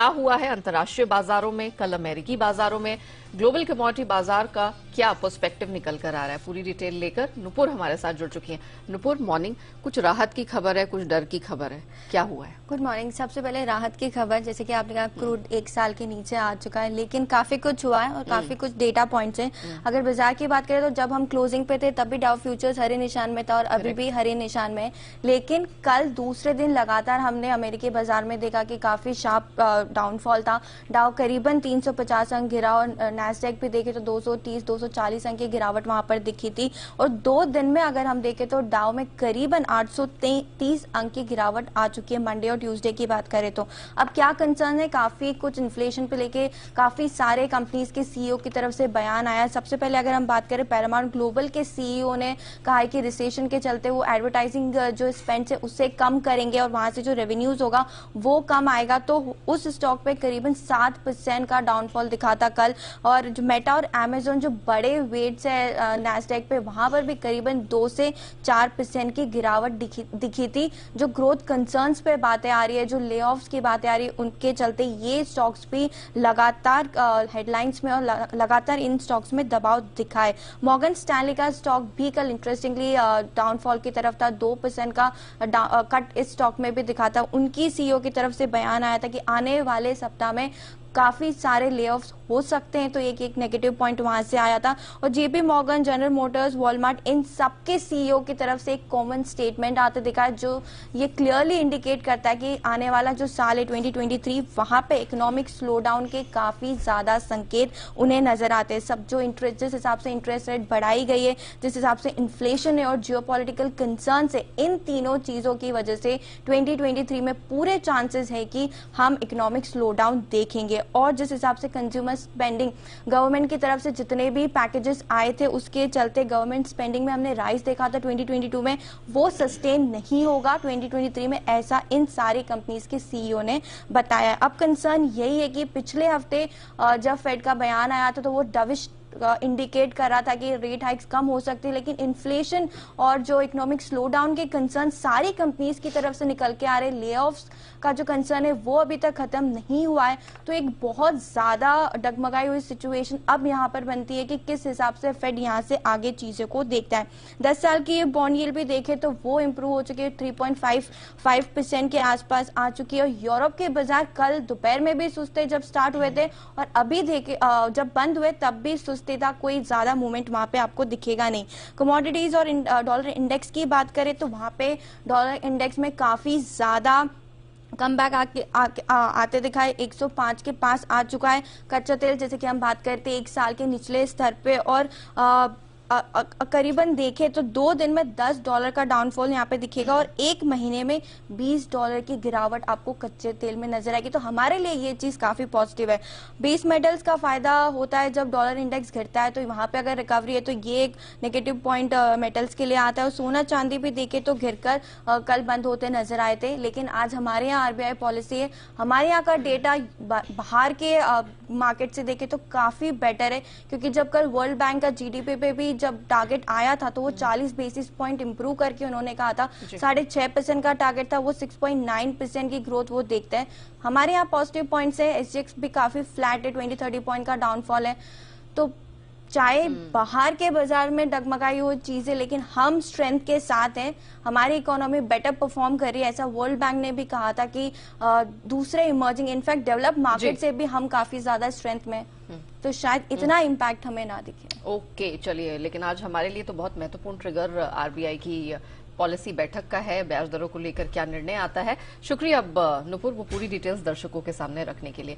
क्या हुआ है अंतर्राष्ट्रीय बाजारों में, कल अमेरिकी बाजारों में ग्लोबल कमोडिटी बाजार का क्या पर्सपेक्टिव निकल कर आ रहा है, पूरी डिटेल लेकर नुपुर हमारे साथ जुड़ चुकी हैं। नुपुर, मॉर्निंग। कुछ राहत की खबर है, कुछ डर की खबर है, क्या हुआ है? Good morning. सबसे पहले राहत की खबर, जैसे कि आपने कहा क्रूड 1 साल के नीचे आ चुका है, लेकिन काफी कुछ हुआ है और काफी कुछ डेटा पॉइंट्स हैं। अगर बाजार की बात करें तो जब हम क्लोजिंग पे थे तब भी डाउ फ्यूचर्स हरे निशान में था और अभी भी हरे निशान में है। लेकिन कल दूसरे दिन लगातार हमने अमेरिकी बाजार में देखा कि काफी शार्प डाउनफॉल था। डाउ करीबन 350 अंक गिरा और नैस्डैक भी देखे तो 230-240 अंक की गिरावट वहां पर दिखी थी। और 2 दिन में अगर हम देखें तो डाउ में करीबन 830 अंक की गिरावट आ चुकी है मंडे और ट्यूसडे की बात करें तो। अब क्या कंसर्न है, काफी कुछ इन्फ्लेशन पे लेके काफी सारे कंपनीज के सीईओ की तरफ से बयान आया। सबसे पहले अगर हम बात करें, पैरामाउंट ग्लोबल के सीईओ ने कहा है कि रिसेशन के चलते वो एडवर्टाइजिंग जो स्पेंड है उससे कम करेंगे और वहां से जो रेवेन्यूज होगा वो कम आएगा। तो उस स्टॉक पे करीबन 7% का डाउनफॉल दिखा था कल। और जो मेटा और अमेजोन जो बड़े वेट्स है नैस्डैक पे, वहां पर भी करीबन 2 से 4% की गिरावट दिखी थी। जो ग्रोथ कंसर्न्स पे बातें आ रही है, जो ले ऑफ्स की बातें आ रही है, उनके चलते ये स्टॉक्स भी लगातार हेडलाइंस में और लगातार इन स्टॉक्स में दबाव दिखा है। मॉर्गन स्टैनली का स्टॉक भी कल इंटरेस्टिंगली डाउनफॉल की तरफ था, 2% का कट इस स्टॉक में भी दिखा था। उनकी सीईओ की तरफ से बयान आया था कि आने वाले सप्ताह में काफी सारे लेऑफ्स हो सकते हैं, तो एक नेगेटिव पॉइंट वहां से आया था। और JP Morgan, General Motors, Walmart, इन सबके सीईओ की तरफ से एक कॉमन स्टेटमेंट आते दिखा है जो ये क्लियरली इंडिकेट करता है कि आने वाला जो साल है 2023, वहां पे इकोनॉमिक स्लोडाउन के काफी ज्यादा संकेत उन्हें नजर आते हैं। सब जो इंटरेस्ट, जिस हिसाब से इंटरेस्ट रेट बढ़ाई गई है, जिस हिसाब से इन्फ्लेशन है और जियोपॉलिटिकल कंसर्न है, इन तीनों चीजों की वजह से 2023 में पूरे चांसेस है कि हम इकोनॉमिक स्लोडाउन देखेंगे। और जिस हिसाब से कंज्यूमर स्पेंडिंग, गवर्नमेंट की तरफ से जितने भी पैकेजेस आए थे उसके चलते गवर्नमेंट स्पेंडिंग में हमने राइज देखा था 2022 में, वो सस्टेन नहीं होगा 2023 में, ऐसा इन सारी कंपनीज के सीईओ ने बताया। अब कंसर्न यही है कि पिछले हफ्ते जब फेड का बयान आया था तो वो डविश इंडिकेट कर रहा था कि रेट हाइक्स कम हो सकती है, लेकिन इन्फ्लेशन और जो इकोनॉमिक स्लोडाउन के कंसर्न सारी कंपनीज की तरफ से निकल के आ रहे, ले ऑफ्स का जो कंसर्न है वो अभी तक खत्म नहीं हुआ है। तो एक बहुत ज्यादा डगमगाई हुई सिचुएशन अब यहाँ पर बनती है कि किस हिसाब से फेड यहाँ से आगे चीजों को देखता है। 10 साल की बॉन्ड यील्ड भी देखे तो वो इंप्रूव हो चुकी है, 3.55% के आसपास आ चुकी है। और यूरोप के बाजार कल दोपहर में भी सुस्ते जब स्टार्ट हुए थे और अभी देखे जब बंद हुए तब भी सुस्ती था, कोई ज्यादा मूवमेंट वहां पे आपको दिखेगा नहीं। कमोडिटीज और डॉलर इंडेक्स की बात करें तो वहां पे डॉलर इंडेक्स में काफी ज्यादा कम बैक आते दिखाए, 105 के पास आ चुका है। कच्चा तेल जैसे कि हम बात करते हैं 1 साल के निचले स्तर पे, और करीबन देखें तो 2 दिन में $10 का डाउनफॉल यहाँ पे दिखेगा और 1 महीने में $20 की गिरावट आपको कच्चे तेल में नजर आएगी। तो हमारे लिए ये चीज काफी पॉजिटिव है। बेस मेटल्स का फायदा होता है जब डॉलर इंडेक्स घटता है, तो वहां पे अगर रिकवरी है तो ये एक नेगेटिव पॉइंट मेटल्स के लिए आता है। और सोना चांदी भी देखे तो घिरकर कल बंद होते नजर आए थे, लेकिन आज हमारे यहाँ आरबीआई पॉलिसी है, हमारे यहाँ का डेटा बाहर के मार्केट से देखे तो काफी बेटर है, क्योंकि जब कल वर्ल्ड बैंक का जीडीपी पे भी जब टारगेट आया था तो वो 40 बेसिस पॉइंट इंप्रूव करके उन्होंने कहा था, 6.5% का टारगेट था, वो 6.9% की ग्रोथ वो देखते हैं। हमारे यहाँ पॉजिटिव पॉइंट्स है, एसजीएक्स भी काफी फ्लैट है, 20-30 पॉइंट का डाउनफॉल है। तो चाहे बाहर के बाजार में डगमगाई हुई चीजें, लेकिन हम स्ट्रेंथ के साथ हैं, हमारी इकोनॉमी बेटर परफॉर्म कर रही है। ऐसा वर्ल्ड बैंक ने भी कहा था कि दूसरे इमर्जिंग, इनफैक्ट डेवलप मार्केट से भी हम काफी ज्यादा स्ट्रेंथ में, तो शायद इतना इम्पैक्ट हमें ना दिखे। ओके, चलिए, लेकिन आज हमारे लिए तो बहुत महत्वपूर्ण ट्रिगर आरबीआई की पॉलिसी बैठक का है, ब्याज दरों को लेकर क्या निर्णय आता है। शुक्रिया अब नुपुर, वो पूरी डिटेल्स दर्शकों के सामने रखने के लिए।